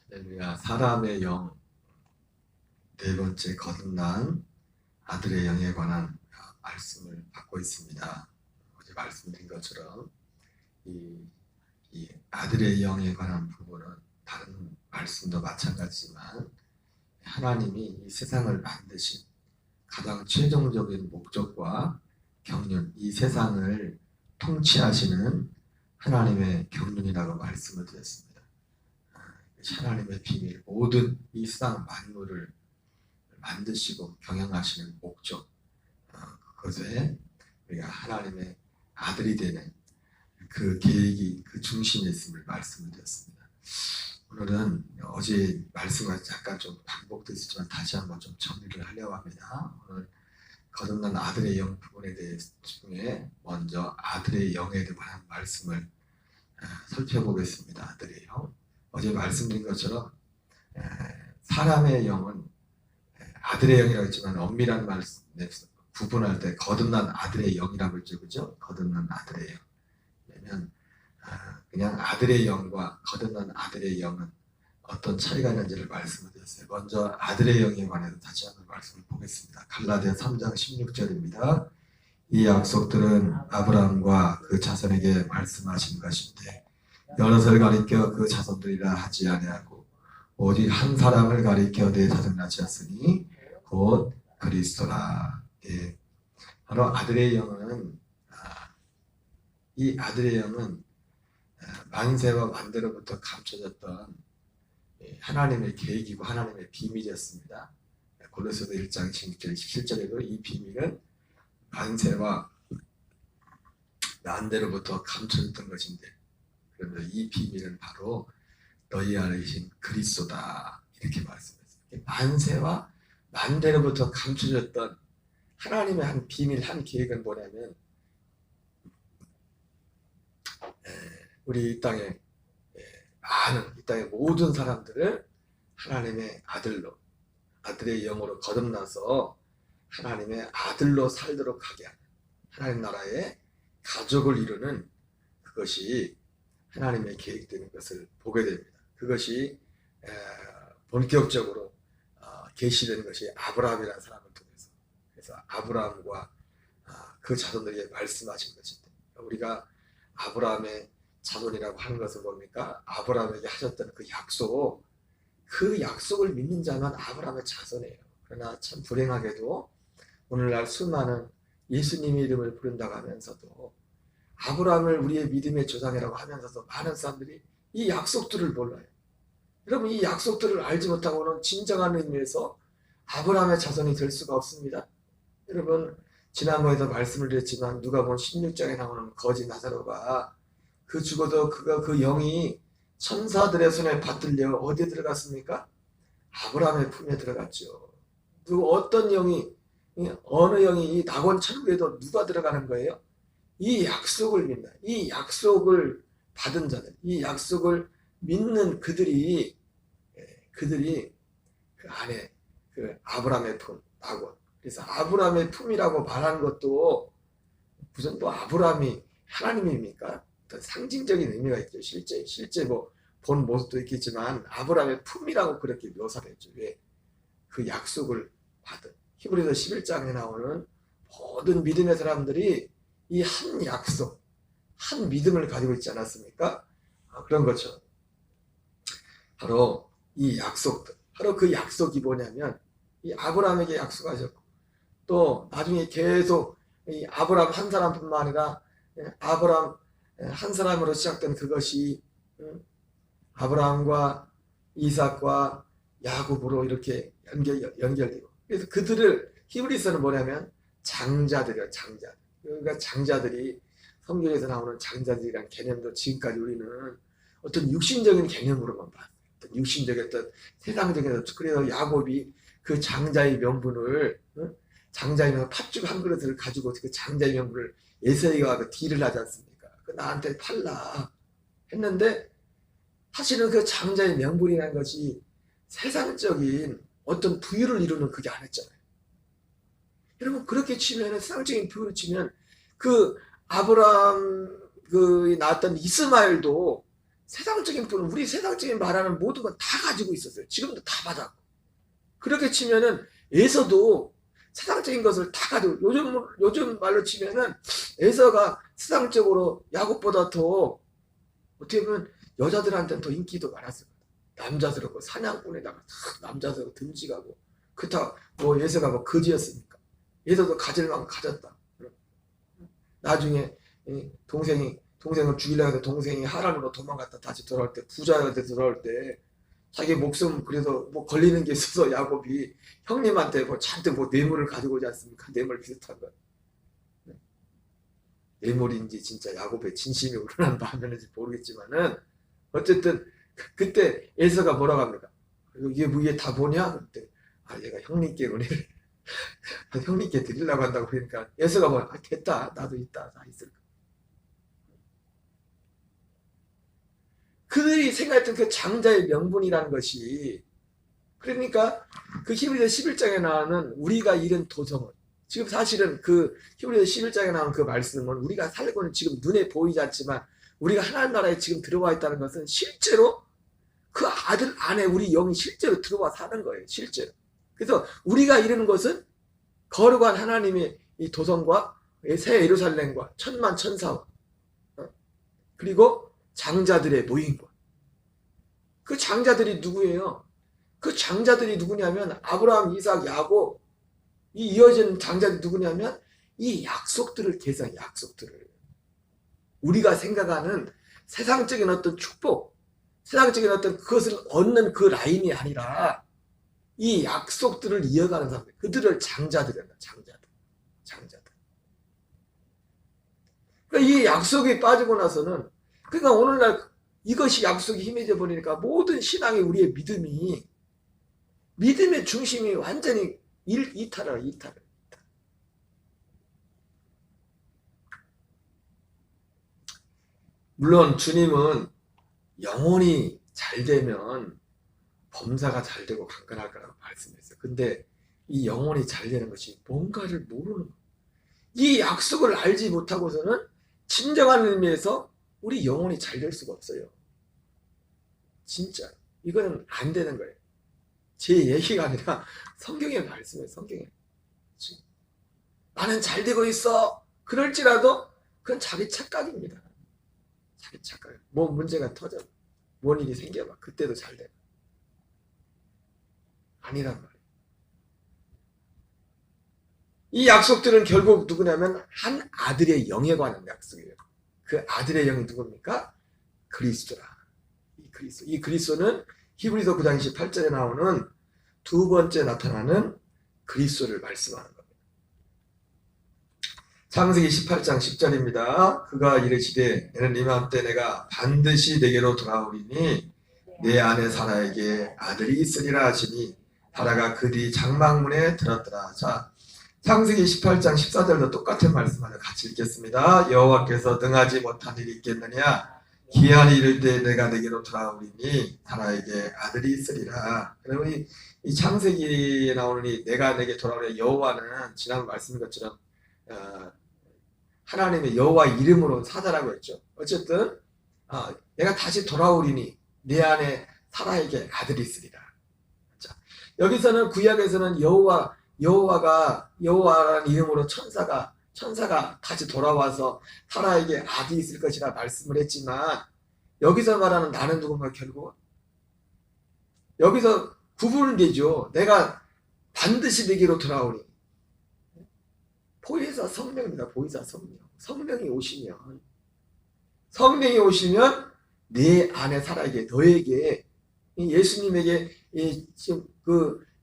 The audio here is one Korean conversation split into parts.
할렐루야. 사람의 영 네 번째 거듭난 아들의 영에 관한 말씀을 받고 있습니다. 어제 말씀드린 것처럼 이, 이 아들의 영에 관한 부분은 다른 말씀도 마찬가지지만 하나님이 이 세상을 만드신 가장 최종적인 목적과 경륜, 이 세상을 통치하시는 하나님의 경륜이라고 말씀을 드렸습니다. 하나님의 비밀, 모든 이 세상 만물을 만드시고 경영하시는 목적, 그것에 우리가 하나님의 아들이 되는 그 계획이 그 중심에 있음을 말씀을 드렸습니다. 오늘은 어제 말씀과 약간 좀 반복됐지만 다시 한번 좀 정리를 하려고 합니다. 오늘 거듭난 아들의 영 부분에 대해 중에 먼저 아들의 영에 관한 말씀을 살펴보겠습니다. 아들의 영. 어제 말씀드린 것처럼 사람의 영은 아들의 영이라고 했지만 엄밀한 말씀 구분할 때 거듭난 아들의 영이라고 했죠, 그죠? 거듭난 아들의 영. 왜냐면 그냥 아들의 영과 거듭난 아들의 영은 어떤 차이가 있는지를 말씀을 드렸어요. 먼저 아들의 영에 관해서 다시 한번 말씀을 보겠습니다. 갈라디아 3장 16절입니다. 이 약속들은 아브라함과 그 자손에게 말씀하신 것인데 여럿을 가리켜 그 자손들이라 하지 아니하고 오직 한 사람을 가리켜 내 자손이라 하였으니 곧 그리스도라. 예. 바로 아들의 영은 이 아들의 영은 만세와 만대로부터 감춰졌던 하나님의 계획이고 하나님의 비밀이었습니다. 골로새서 1장 16절 17절에도 이 비밀은 만세와 만대로부터 감춰졌던 것인데 그러면서 이 비밀은 바로 너희 안에 계신 그리스도다 이렇게 말씀했어요. 만세와 만대로부터 감춰졌던 하나님의 한 비밀, 한 계획은 뭐냐면 우리 이 땅에 많은 이 땅의 모든 사람들을 하나님의 아들로 아들의 영으로 거듭나서 하나님의 아들로 살도록 하게 하는 하나님 나라의 가족을 이루는 그것이 하나님의 계획되는 것을 보게 됩니다. 그것이 본격적으로 계시되는 것이 아브라함이라는 사람을 통해서 그래서 아브라함과 그 자손들에게 말씀하신 것인데 우리가 아브라함의 자손이라고 하는 것은 뭡니까? 아브라함에게 하셨던 그 약속을 믿는 자만 아브라함의 자손이에요. 그러나 참 불행하게도 오늘날 수많은 예수님의 이름을 부른다고 하면서도 아브라함을 우리의 믿음의 조상이라고 하면서도 많은 사람들이 이 약속들을 몰라요. 여러분 이 약속들을 알지 못하고는 진정한 의미에서 아브라함의 자손이 될 수가 없습니다. 여러분 지난번에도 말씀을 드렸지만 누가복음 16장에 나오는 거지 나사로가 그 죽어도 그 영이 천사들의 손에 받들려 어디에 들어갔습니까? 아브라함의 품에 들어갔죠. 어떤 영이 어느 영이 이 낙원 천국에도 누가 들어가는 거예요? 이 약속을 믿는 이 약속을 받은 자들 이 약속을 믿는 그들이 그 안에 그 아브라함의 품 낙원 그래서 아브라함의 품이라고 말하는 것도 무슨 또 아브라함이 하나님입니까? 어떤 상징적인 의미가 있죠. 실제 뭐 본 모습도 있겠지만 아브라함의 품이라고 그렇게 묘사를 했죠. 왜? 그 약속을 받은 히브리서 11장에 나오는 모든 믿음의 사람들이 이 한 약속, 한 믿음을 가지고 있지 않았습니까? 그런 것처럼 바로 이 약속들, 바로 그 약속이 뭐냐면 이 아브라함에게 약속하셨고 또 나중에 계속 이 아브라함 한 사람뿐만 아니라 아브라함 한 사람으로 시작된 그것이 아브라함과 이삭과 야곱으로 이렇게 연결되고 그래서 그들을 히브리서는 뭐냐면 장자들이에요. 장자들. 그러니까 장자들이 성경에서 나오는 장자들이란 개념도 지금까지 우리는 어떤 육신적인 개념으로만 봤어요. 어떤 육신적인 어떤 세상적인 그래서 야곱이 그 장자의 명분을 장자의 명분 팥죽 한 그릇을 가지고 그 장자의 명분을 에서이가 그 딜을 하지 않습니까? 그 나한테 팔라 했는데 사실은 그 장자의 명분이라는 것이 세상적인 어떤 부유를 이루는 그게 아니었잖아요. 여러분 그렇게 치면 세상적인 부유를 치면 그 아브라함 그 낳았던 이스마엘도 세상적인 분은 우리 세상적인 말하는 모든 건 다 가지고 있었어요. 지금도 다 받았고. 그렇게 치면은 에서도 세상적인 것을 다 가지고, 요즘 말로 치면은 에서가 세상적으로 야곱보다 더 어떻게 보면 여자들한테는 더 인기도 많았을 거예요. 남자스럽고 사냥꾼에다가 남자스럽고 듬직하고, 그렇다 뭐 에서가 뭐 거지였으니까 에서도 가질 만큼 가졌다. 나중에 동생을 죽이려고 해서 동생이 하란으로 도망갔다 다시 돌아올 때, 부자가 돼 돌아올 때 자기 목숨 그래도 뭐 걸리는 게 있어서 야곱이 형님한테 뭐 잔뜩 뭐 뇌물을 가지고 오지 않습니까? 뇌물 비슷한 거. 뇌물인지 진짜 야곱의 진심이 우러난 마음인지 모르겠지만은 어쨌든 그때 에서가 뭐라고 합니까? 이게 뭐 이게 다 뭐냐? 그때 얘가 형님께 은혜를 형님께 드리려고 한다고. 그러니까 에서가 뭐 됐다, 나도 있다, 다 있을 거야. 그들이 생각했던 그 장자의 명분이라는 것이, 그러니까 그 히브리서 11장에 나오는 우리가 잃은 도성은, 지금 사실은 그 히브리서 11장에 나오는 그 말씀은 우리가 살고는 지금 눈에 보이지 않지만 우리가 하나님 나라에 지금 들어와 있다는 것은 실제로 그 아들 안에 우리 영이 실제로 들어와 사는 거예요. 실제로. 그래서 우리가 이루는 것은 거룩한 하나님의 이 도성과 새 예루살렘과 천만 천사와 그리고 장자들의 모임과, 그 장자들이 누구예요? 그 장자들이 누구냐면 아브라함, 이삭, 야곱, 이 이어진 장자들이 누구냐면 이 약속들을 계산, 약속들을 우리가 생각하는 세상적인 어떤 축복, 세상적인 어떤 그것을 얻는 그 라인이 아니라 이 약속들을 이어가는 사람들, 그들을 장자들이란다. 장자들. 그러니까 이 약속이 빠지고 나서는, 그러니까 오늘날 이것이 약속이 힘해져 버리니까 모든 신앙의 우리의 믿음의 중심이 완전히 이탈을. 물론 주님은 영혼이 잘 되면 범사가 잘 되고 강건할 거라고 말씀했어요. 근데 이 영혼이 잘 되는 것이 뭔가를 모르는 거예요. 이 약속을 알지 못하고서는 진정한 의미에서 우리 영혼이 잘 될 수가 없어요. 진짜 이거는 안 되는 거예요. 제 얘기가 아니라 성경의 말씀이에요. 성경에. 나는 잘 되고 있어. 그럴지라도 그건 자기 착각입니다. 자기 착각. 뭐 문제가 터져, 뭔 일이 생겨봐. 그때도 잘 돼. 아니란 말이에요. 이 약속들은 결국 누구냐면 한 아들의 영에 관한 약속이에요. 그 아들의 영이 누굽니까? 그리스도라. 이 그리스도는 히브리서 9장 28절에 나오는 두 번째 나타나는 그리스도를 말씀하는 겁니다. 창세기 18장 10절입니다. 그가 이르시되 너는 이맘때 내가 반드시 내게로 돌아오리니 내 아내 사라에게 아들이 있으리라 하시니 사라가 그 뒤 장막문에 들었더라. 자, 창세기 18장 14절도 똑같은 말씀을 같이 읽겠습니다. 여호와께서 능하지 못한 일이 있겠느냐? 기한이 이를 때 내가 내게로 돌아오리니 사라에게 아들이 있으리라. 그러면 이 창세기에 나오는 이 내가 내게 돌아오리, 여호와는 지난 말씀인 것처럼 하나님의 여호와 이름으로 사자라고 했죠. 어쨌든 내가 다시 돌아오리니 내 안에 사라에게 아들이 있으리라. 자, 여기서는 구약에서는 여호와라는 이름으로 천사가 다시 돌아와서 사라에게 아들이 있을 것이라 말씀을 했지만, 여기서 말하는 나는 누군가 결국 여기서 구분은 되죠. 내가 반드시 내게로 돌아오니. 보혜사 성령입니다. 보혜사 성령. 성령이 오시면 내 안에 사라에게, 너에게, 예수님에게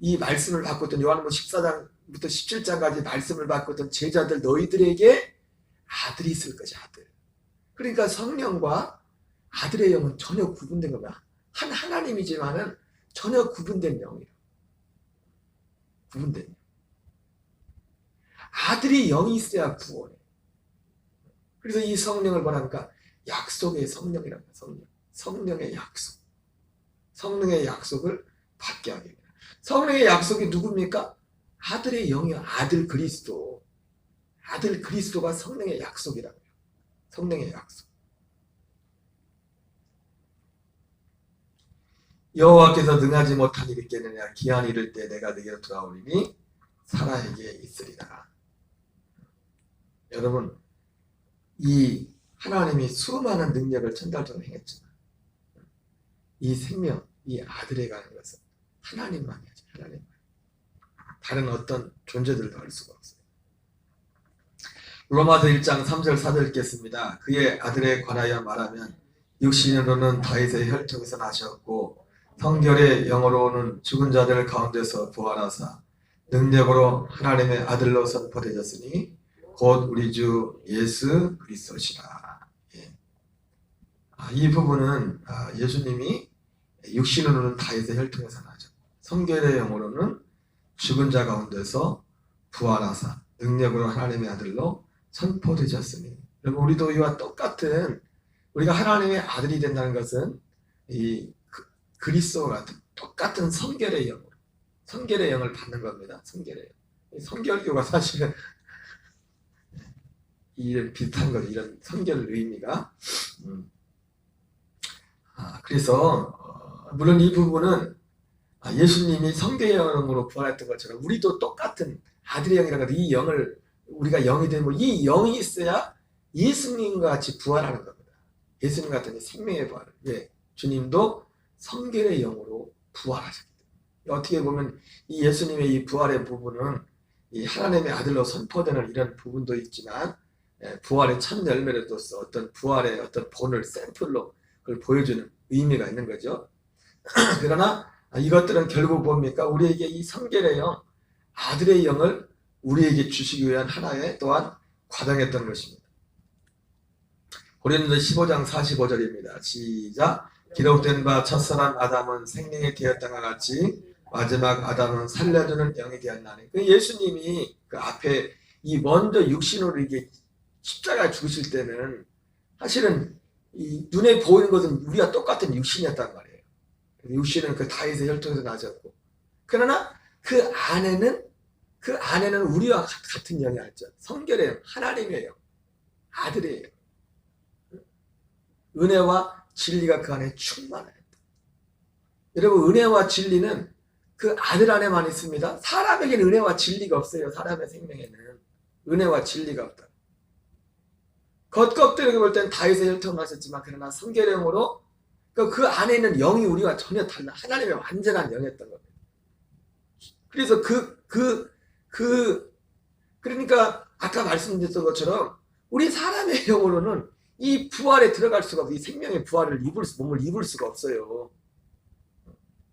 이 말씀을 받고 있던 요한복음 14장부터 17장까지 말씀을 받고 있던 제자들, 너희들에게 아들이 있을 것이 아들. 그러니까 성령과 아들의 영은 전혀 구분된 겁니다. 한 하나님이지만은 전혀 구분된 영이에요. 구분된 영. 아들이 영이 있어야 구원해. 그래서 이 성령을 뭐랍니까? 약속의 성령이랍니다. 성령의 약속. 성령의 약속을 받게 하게 됩니다. 성령의 약속이 누굽니까? 아들의 영이요. 아들 그리스도. 아들 그리스도가 성령의 약속이라고요. 성령의 약속. 여호와께서 능하지 못한 일이 있겠느냐. 기한이 이를 때 내가 네게로 돌아오리니 사라에게 있으리라. 여러분, 이 하나님이 수많은 능력을 천달적으로 행했지만 이 생명, 이 아들에 관한 것은 하나님만이 하죠. 하나님. 다른 어떤 존재들도 할 수가 없어요. 로마서 1장 3절 4절 읽겠습니다. 그의 아들에 관하여 말하면 육신으로는 다윗의 혈통에서 나셨고 성결의 영으로는 죽은 자들 가운데서 부활하사 능력으로 하나님의 아들로 선포되셨으니 곧 우리 주 예수 그리스도시라. 예. 이 부분은 예수님이 육신으로는 다윗의 혈통에서 나셨고 성결의 영으로는 죽은 자 가운데서 부활하사 능력으로 하나님의 아들로 선포되셨으니. 여러분, 우리도 이와 똑같은, 우리가 하나님의 아들이 된다는 것은 이 그리스도와 같은 똑같은 성결의 영으로, 성결의 영을 받는 겁니다. 성결의 영. 성결교가 사실은 이런 비슷한 거죠. 이런 성결 의미가. 그래서 물론 이 부분은 예수님이 성결의 영으로 부활했던 것처럼 우리도 똑같은 아들의 영이라는 이 영을, 우리가 영이 되면 이 영이 있어야 예수님과 같이 부활하는 겁니다. 예수님 같은 생명의 부활을. 왜? 주님도 성결의 영으로 부활하셨기 때문에. 어떻게 보면 이 예수님의 이 부활의 부분은 이 하나님의 아들로 선포되는 이런 부분도 있지만 부활의 첫 열매로서 어떤 부활의 어떤 본을 샘플로 그걸 보여주는 의미가 있는 거죠. 그러나 이것들은 결국 뭡니까? 우리에게 이 성결의 영, 아들의 영을 우리에게 주시기 위한 하나의 또한 과정이었던 것입니다. 고린도서 15장 45절입니다. 시작. 기록된 바 첫사람 아담은 생명이 되었다가 같이 마지막 아담은 살려주는 영이 되었나니. 그 예수님이 그 앞에 이 먼저 육신으로 이게 십자가에 죽으실 때는 사실은 이 눈에 보이는 것은 우리가 똑같은 육신이었단 말이에요. 육신은 그 다윗의 혈통에서 나셨고, 그러나 그 안에는 우리와 같은 영이 있죠. 성결의 영, 하나님의 영, 아들의 영. 은혜와 진리가 그 안에 충만하였다. 여러분, 은혜와 진리는 그 아들 안에만 있습니다. 사람에게는 은혜와 진리가 없어요. 사람의 생명에는 은혜와 진리가 없다. 겉껍데기로 볼 때는 다윗의 혈통을 하셨지만 그러나 성결의 영으로 그 안에 있는 영이 우리와 전혀 달라. 하나님의 완전한 영이었던 겁니다. 그래서 그러니까 아까 말씀드렸던 것처럼 우리 사람의 영으로는 이 부활에 들어갈 수가 없어요. 이 생명의 부활을 몸을 입을 수가 없어요.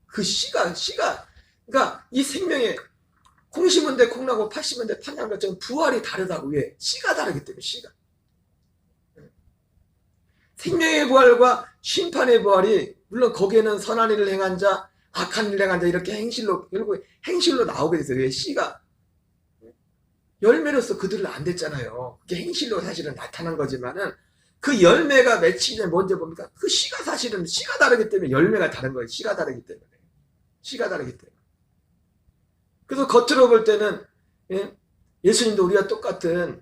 그 씨가 그러니까 이 생명의 콩 심은 데 콩나고 팥 심은 데 팥 나는 것처럼 부활이 다르다고. 왜? 씨가 다르기 때문에. 씨가 생명의 부활과 심판의 부활이, 물론 거기에는 선한 일을 행한 자, 악한 일을 행한 자, 이렇게 결국 행실로 나오게 됐어요. 왜? 씨가 열매로서 그들을 안 됐잖아요. 그게 행실로 사실은 나타난 거지만은 그 열매가 맺히기 전에 먼저 봅니까? 그 씨가 사실은 씨가 다르기 때문에 열매가 다른 거예요. 씨가 다르기 때문에. 그래서 겉으로 볼 때는 예수님도 우리가 똑같은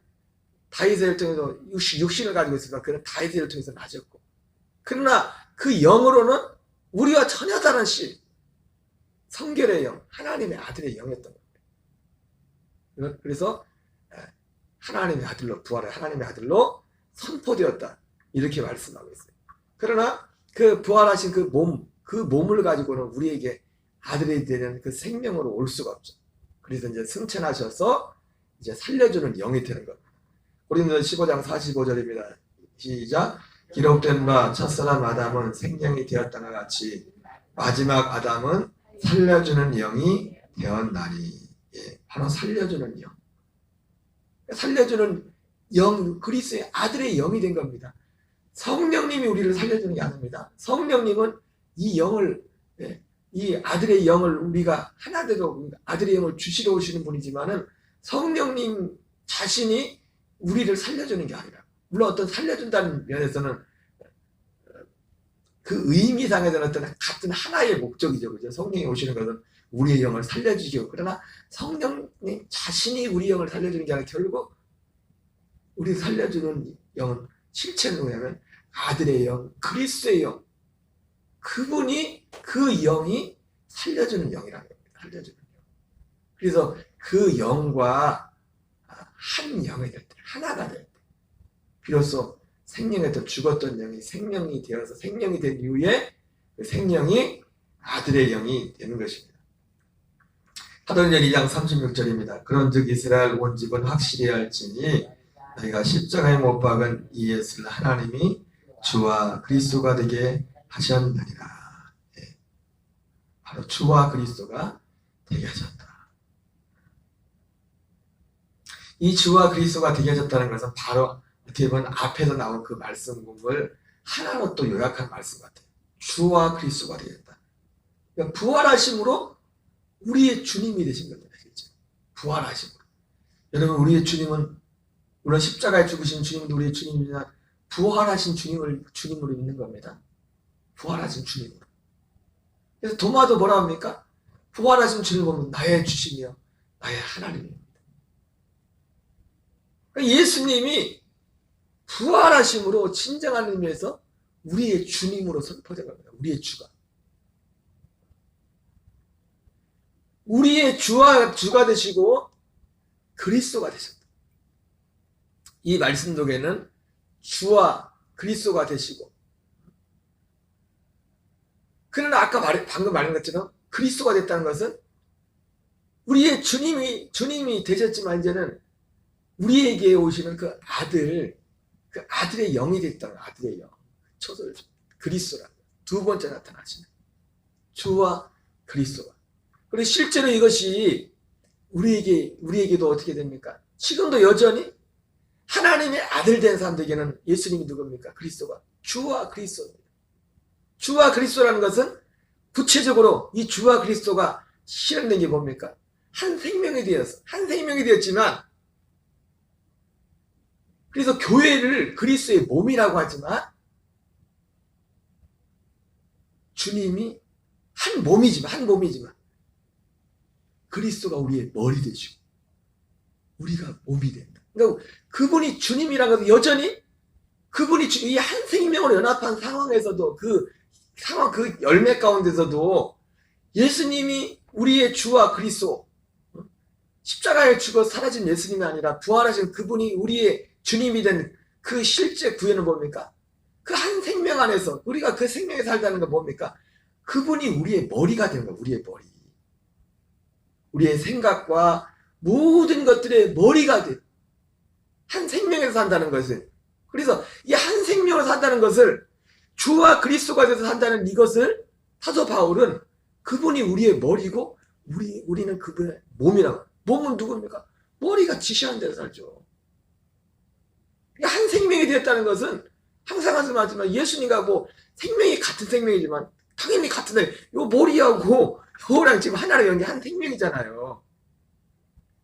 다윗의 혈통에서 육신을 가지고 있으니까 그는 다윗의 혈통에서 나셨고, 그러나 그 영으로는 우리와 전혀 다른 씨, 성결의 영, 하나님의 아들의 영이었던 겁니다. 그래서 하나님의 아들로 부활해 하나님의 아들로 선포되었다, 이렇게 말씀하고 있어요. 그러나 그 부활하신 그 몸을 가지고는 우리에게 아들이 되는 그 생명으로 올 수가 없죠. 그래서 이제 승천하셔서 이제 살려주는 영이 되는 겁니다. 고린도서 15장 45절입니다. 시작. 기록된 바 첫사람 아담은 생명이 되었다가 같이 마지막 아담은 살려주는 영이 되었나니. 예, 바로 살려주는 영. 살려주는 영, 그리스도의 아들의 영이 된 겁니다. 성령님이 우리를 살려주는 게 아닙니다. 성령님은 이 영을, 이 아들의 영을 우리가 하나 되도록 아들의 영을 주시러 오시는 분이지만은 성령님 자신이 우리를 살려주는 게 아니라, 물론 어떤 살려준다는 면에서는 그 의미상에서는 어떤 같은 하나의 목적이죠. 그죠? 성령이 오시는 것은 우리의 영을 살려주시고, 그러나 성령님 자신이 우리 영을 살려주는 게 아니라 결국 우리 살려주는 영은 실체는 뭐냐면 아들의 영, 그리스도의 영. 그분이 그 영이 살려주는 영이라는 겁니다. 살려주는 영. 그래서 그 영과 한 영이 될 때, 하나가 될 때, 비로소 생명에서 죽었던 영이 생명이 되어서 생명이 된 이후에 그 생명이 아들의 영이 되는 것입니다. 사도행전 2장 36절입니다. 그런즉 이스라엘 온 집은 확실히 알지니 너희가 십자가에 못 박은 이 예수를 하나님이 주와 그리스도가 되게 하셨느니라. 예. 바로 주와 그리스도가 되게 하셨다. 이 주와 그리스도가 되게 하셨다는 것은 바로 어떻게 보면 앞에서 나온 그 말씀 공부를 하나로 또 요약한 말씀 같아요. 주와 그리스도가 되겠다. 그러니까 부활하심으로 우리의 주님이 되신 겁니다. 그렇죠? 부활하심으로. 여러분, 우리의 주님은 물론 십자가에 죽으신 주님도 우리의 주님이지만 부활하신 주님으로 믿는 겁니다. 부활하신 주님으로. 그래서 도마도 뭐라 합니까? 부활하신 주님을 보면 나의 주시며 나의 하나님입니다. 그러니까 예수님이 부활하심으로 진정한 의미에서 우리의 주님으로 선포된 겁니다. 우리의 주가. 우리의 주가 되시고 그리스도가 되셨다. 이 말씀 속에는 주와 그리스도가 되시고, 그러나 방금 말한 것처럼 그리스도가 됐다는 것은 우리의 주님이 되셨지만 이제는 우리에게 오시는 그 아들의 영이 됐다는 거예요. 아들의 영. 초설 그리스도라는 거예요. 두 번째 나타나시는 주와 그리스도가. 그리고 실제로 이것이 우리에게도 어떻게 됩니까? 지금도 여전히 하나님의 아들 된 사람들에게는 예수님이 누굽니까? 그리스도가. 주와 그리스도입니다. 주와 그리스도라는 것은 구체적으로 이 주와 그리스도가 실현된 게 뭡니까? 한 생명이 되었지만, 그래서 교회를 그리스도의 몸이라고 하지만 주님이 한 몸이지만 그리스도가 우리의 머리 되시고 우리가 몸이 된다. 그러니까 그분이 주님이라는 것은 여전히 그분이 이 한 생명으로 연합한 상황에서도 그 열매 가운데서도 예수님이 우리의 주와 그리스도, 십자가에 죽어 사라진 예수님이 아니라 부활하신 그분이 우리의 주님이 된 그 실제 구현은 뭡니까? 그 한 생명 안에서 우리가 그 생명에 살다는 건 뭡니까? 그분이 우리의 머리가 되는 거예요. 우리의 머리. 우리의 생각과 모든 것들의 머리가 돼. 한 생명에서 산다는 것을. 그래서 이 한 생명으로 산다는 것을 주와 그리스도가 돼서 산다는 이것을 사도 바울은 그분이 우리의 머리고 우리는 그분의 몸이라고. 몸은 누굽니까? 머리가 지시하는 대로 살죠. 한 생명이 되었다는 것은 항상 말씀하지만 예수님과 생명이 같은 생명이지만 당연히 같은데 요 머리하고 요거랑 지금 하나로 연계 한 생명이잖아요.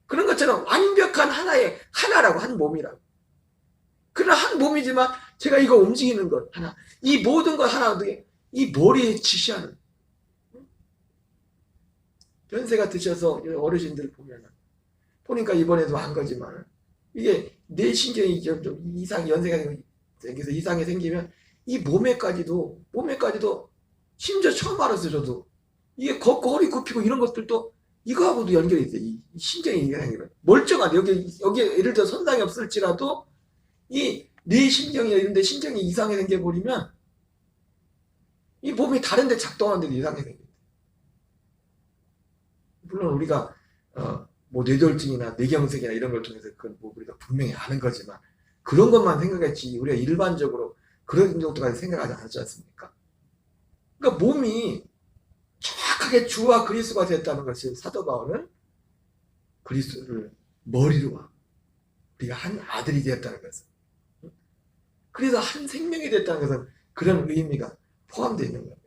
그런 것처럼 완벽한 하나라고 한 몸이라고. 그러나 한 몸이지만 제가 이거 움직이는 것 하나, 이 모든 것 하나 어떻게 이 머리에 지시하는. 연세가 드셔서 어르신들 보니까 이번에도 한 거지만 이게 뇌 신경이 좀 연세가 생겨서 이상이 생기면 이 몸에까지도 심지어 처음 알았어요. 저도 이게 걷고 허리 굽히고 이런 것들도 이거하고도 연결이 돼. 이 신경이 생기면 멀쩡한 여기 예를 들어 손상이 없을지라도 이 뇌 신경이나 이런 데 신경이 이상이 생겨버리면 이 몸이 다른 데 작동하는데도 이상이 생깁니다. 물론 우리가 뇌졸중이나 뇌경색이나 이런 걸 통해서 우리가 분명히 아는 거지만 그런 것만 생각했지 우리가 일반적으로 그런 정도까지 생각하지 않지 않습니까? 그러니까 몸이 정확하게 주와 그리스도가 됐다는 것이 사도 바울은 그리스도를 머리로 하고 우리가 한 아들이 되었다는 것은, 그래서 한 생명이 됐다는 것은 그런 의미가 포함되어 있는 겁니다.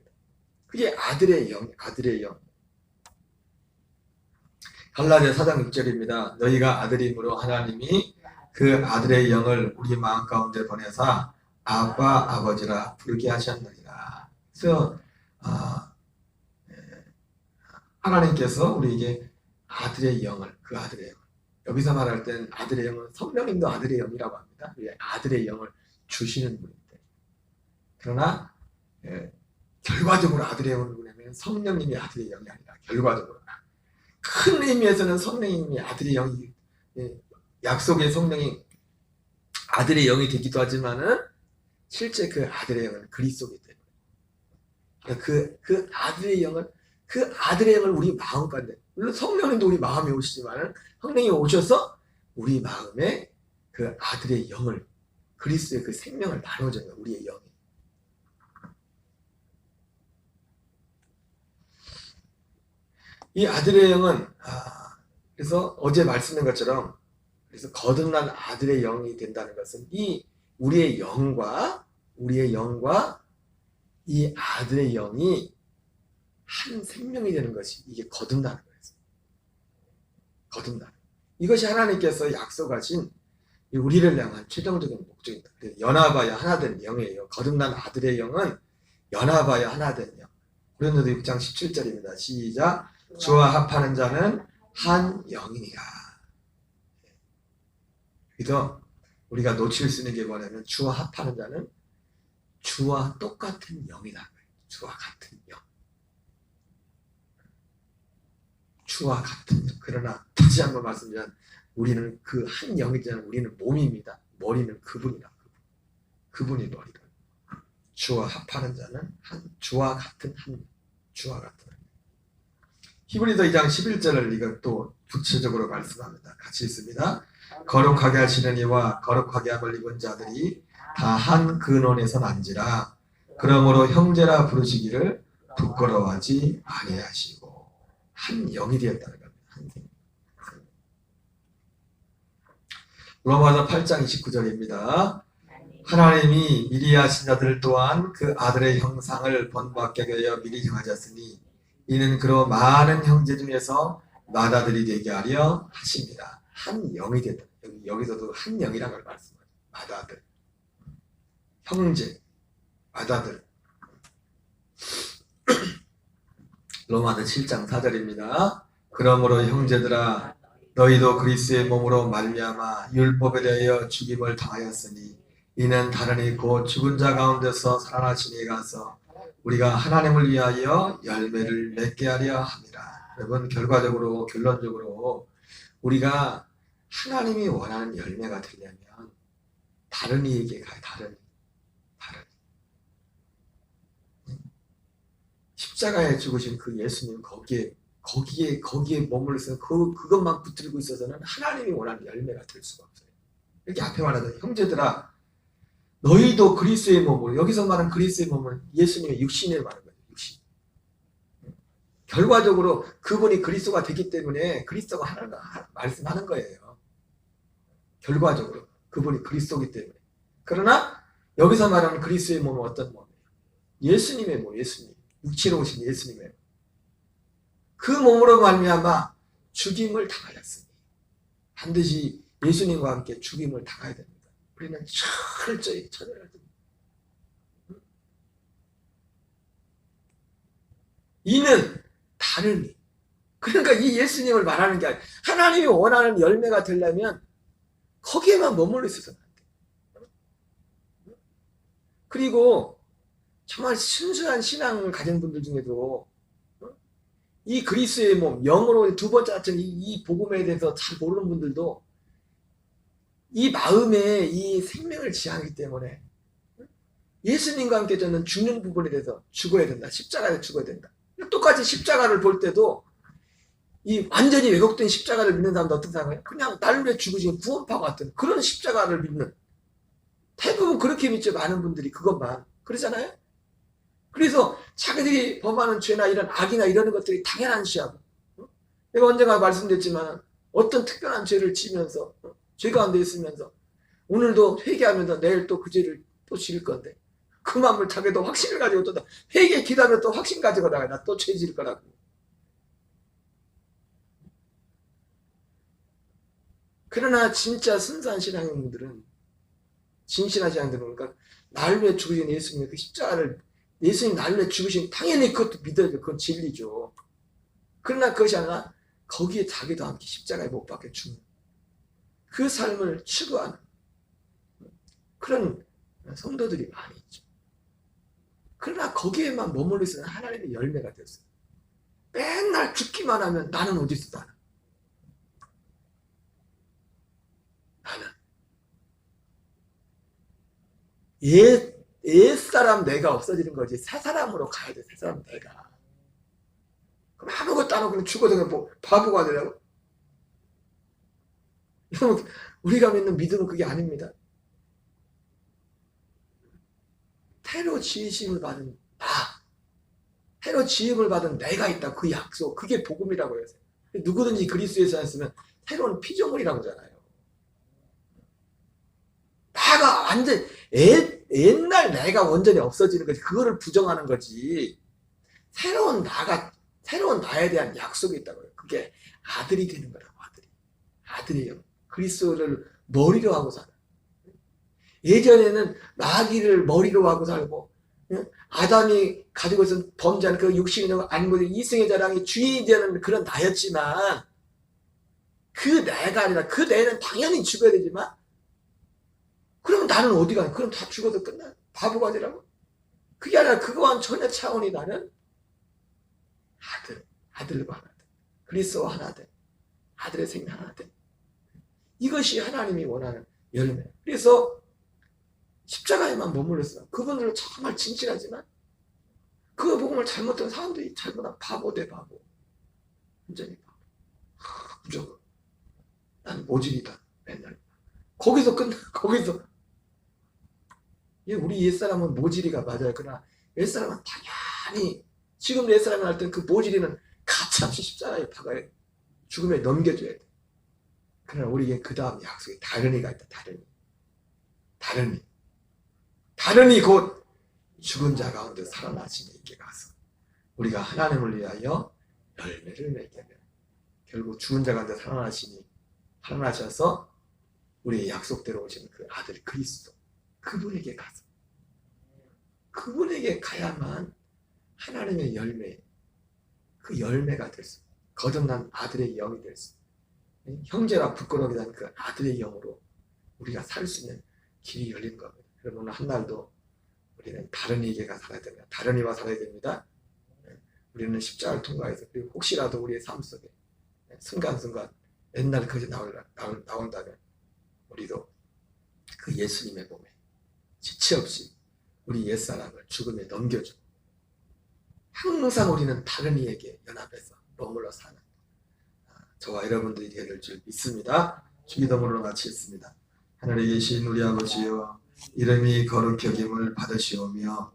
그게 아들의 영. 갈라디아 4장 6절입니다. 너희가 아들임으로 하나님이 그 아들의 영을 우리 마음 가운데 보내사 아빠 아버지라 부르게 하셨느니라. 그래서 하나님께서 우리에게 아들의 영을, 그 아들의 영, 여기서 말할 때는 아들의 영은 성령님도 아들의 영이라고 합니다. 아들의 영을 주시는 분인데, 그러나 결과적으로 아들의 영을 보내면 성령님이 아들의 영이 아니라 결과적으로 큰 의미에서는 성령님이 아들의 영이 약속의 성령이 아들의 영이 되기도 하지만은 실제 그 아들의 영은 그리스도이기 때문에 그 아들의 영을 우리 마음 가운데, 물론 성령님도 우리 마음에 오시지만은 성령이 오셔서 우리 마음에 그 아들의 영을, 그리스도의 그 생명을 나눠줘요. 우리의 영이. 이 아들의 영은 그래서 어제 말씀드린 것처럼 그래서 거듭난 아들의 영이 된다는 것은 이 우리의 영과 이 아들의 영이 한 생명이 되는 것이 이게 거듭나는 거예요. 거듭나는. 이것이 하나님께서 약속하신 우리를 향한 최종적인 목적입니다. 연합하여 하나 된 영이에요. 거듭난 아들의 영은 연합하여 하나 된 영. 고린도서 6장 17절입니다. 시작. 주와 합하는 자는 한 영이니라. 그래서 우리가 놓칠 수 있는 게 뭐냐면 주와 합하는 자는 주와 똑같은 영이다. 주와 같은 영. 주와 같은 영. 그러나 다시 한번 말씀드리면 우리는 그 한 영이잖아요. 우리는 몸입니다. 머리는 그분이다. 그분이 머리다. 주와 합하는 자는 주와 같은 한, 주와 같은 한. 히브리서 2장 11절을 이거 또 구체적으로 말씀합니다. 같이 있습니다. 거룩하게 하시는 이와 거룩하게 함을 입은 자들이 다 한 근원에서 난지라. 그러므로 형제라 부르시기를 부끄러워하지 아니하시고. 한 영이 되었다는 겁니다. 한 생. 로마서 8장 29절입니다. 하나님이 미리 하신 자들 또한 그 아들의 형상을 본받게 하여 미리 정하셨으니 이는 그로 많은 형제 중에서 맏아들이 되게 하려 하십니다. 한 영이 됐다. 여기서도 한 영이라는 걸 말씀하죠. 맏아들, 형제, 맏아들. 로마서 7장 4절입니다. 그러므로 형제들아 너희도 그리스도의 몸으로 말미암아 율법에 대하여 죽임을 당하였으니 이는 다른 이 곧 죽은 자 가운데서 살아나신 이에 가서 우리가 하나님을 위하여 열매를 맺게 하려 함이라. 여러분 결론적으로 우리가 하나님이 원하는 열매가 되려면 다른 이에게 가요. 다른 십자가에 죽으신 그 예수님 거기에 머물러서 그것만 붙들고 있어서는 하나님이 원하는 열매가 될 수가 없어요. 이렇게 앞에 말하던 형제들아 너희도 그리스도의 몸으로, 여기서 말하는 그리스도의 몸은 예수님의 육신을 말하는 거예요. 육신. 결과적으로 그분이 그리스도가 되기 때문에 그리스도가 하나님 말씀하는 거예요. 결과적으로 그분이 그리스도이기 때문에. 그러나 여기서 말하는 그리스도의 몸은 어떤 몸이에요? 예수님의 몸, 예수님. 육체로 오신 예수님의 그 몸으로 말미암아 죽임을 당하였으니 반드시 예수님과 함께 죽임을 당해야 됩니다. 우리는 철저히 처절해야 됩니다. 이는 다르니. 그러니까 이 예수님을 말하는 게 아니라 하나님이 원하는 열매가 되려면 거기에만 머물러 있어서는 안 돼. 그리고 정말 순수한 신앙을 가진 분들 중에도 이 그리스도의 몸, 영으로 두 번째 같은 이 복음에 대해서 잘 모르는 분들도 이 마음에 이 생명을 지향하기 때문에 예수님과 함께 저는 죽는 부분에 대해서 죽어야 된다. 십자가에 죽어야 된다. 똑같이 십자가를 볼 때도 이 완전히 왜곡된 십자가를 믿는 사람도 어떤 사람이에요? 그냥 나를 위해 죽으신 구원파 같은 그런 십자가를 믿는 대부분 그렇게 믿죠. 많은 분들이 그것만 그러잖아요. 그래서 자기들이 범하는 죄나 이런 악이나 이런 것들이 당연한 시하고 내가 언젠가 말씀드렸지만 어떤 특별한 죄를 지면서 죄 가운데 있으면서 오늘도 회개하면서 내일 또 그 죄를 또 지을 건데 그 마음을 자기도 확신을 가지고 또 회개 기도하면 또 확신 가지고 나가 나 또 죄 지을 거라고. 그러나 진짜 순수한 신앙인들은 진실한 신앙들은 그러니까 나를 위해 죽으신 예수님의 그 십자가를 예수님 나를 위해 죽으신 당연히 그것도 믿어야 돼. 그건 진리죠. 그러나 그것이 아니라 거기에 자기도 함께 십자가에 못 박혀 죽는 그 삶을 추구하는 그런 성도들이 많이 있죠. 그러나 거기에만 머물러 있으면 하나님의 열매가 되었어요. 맨날 죽기만 하면 나는 어디 있어, 나는 옛사람 내가 없어지는 거지 새 사람으로 가야 돼. 새 사람 내가. 그럼 아무것도 안 하고 그냥 죽어도 그냥 뭐 바보가 되라고? 여러분, 우리가 믿는 믿음은 그게 아닙니다. 새로 지으심을 받은 나, 새로 지음을 받은 내가 있다. 그 약속, 그게 복음이라고 해요. 누구든지 그리스도에서 했으면 새로운 피조물이라고 하잖아요. 나가 완전 옛날 내가 완전히 없어지는 거지. 그거를 부정하는 거지. 새로운 나에 대한 약속이 있다고 해요. 그게 아들이 되는 거라고. 아들이에요. 그리스도를 머리로 하고 살아. 예전에는 마귀를 머리로 하고 살고, 아담이 가지고 있던 범죄한 그 육신의 아니고 이승의 자랑이 주인이 되는 그런 나였지만, 그 내가 아니라 그 내는 당연히 죽어야 되지만, 그러면 나는 어디 가? 그럼 다 죽어도 끝나? 바보가 되라고? 그게 아니라 그거와는 전혀 차원이 나는 아들과 하나 돼. 그리스도와 하나 돼. 아들의 생명 하나 돼. 이것이 하나님이 원하는 열매. 그래서 십자가에만 머물렀어요. 그분들은 정말 진실하지만 그 복음을 잘못한 사람들이 잘못한 바보 대 바보. 완전히 바보. 무조건. 난 모질이다. 맨날. 거기서 거기서. 우리 옛사람은 모질이가 맞아요. 그러나 옛사람은 당연히 지금 옛사람이 할 때는 그 모질이는 가차없이 십자가에 박아야 돼. 죽음에 넘겨줘야 돼. 그러나 우리에게 그 다음 약속이 다른 이가 있다. 다른 이 곧 죽은 자 가운데 살아나신 이에게 가서 우리가 하나님을 위하여 열매를 맺게 되면 결국 죽은 자 가운데 살아나셔서 우리의 약속대로 오시는 그 아들 그리스도 그분에게 가서 그분에게 가야만 하나님의 열매 그 열매가 될 수 거듭난 아들의 영이 될 수 형제와 부끄러움이 난 그 아들의 영으로 우리가 살 수 있는 길이 열린 겁니다. 그럼 오늘 한날도 우리는 다른 이에게 살아야 됩니다. 다른 이와 살아야 됩니다. 우리는 십자가를 통과해서 그리고 혹시라도 우리의 삶 속에 순간순간 옛날 그것이 나온다면 우리도 그 예수님의 몸에 지체 없이 우리 옛사람을 죽음에 넘겨주고 항상 우리는 다른 이에게 연합해서 머물러 사는 저와 여러분들이 되야 될 줄 믿습니다. 주기도문으로 마치겠습니다. 하늘에 계신 우리 아버지여 이름이 거룩히 여김을 받으시오며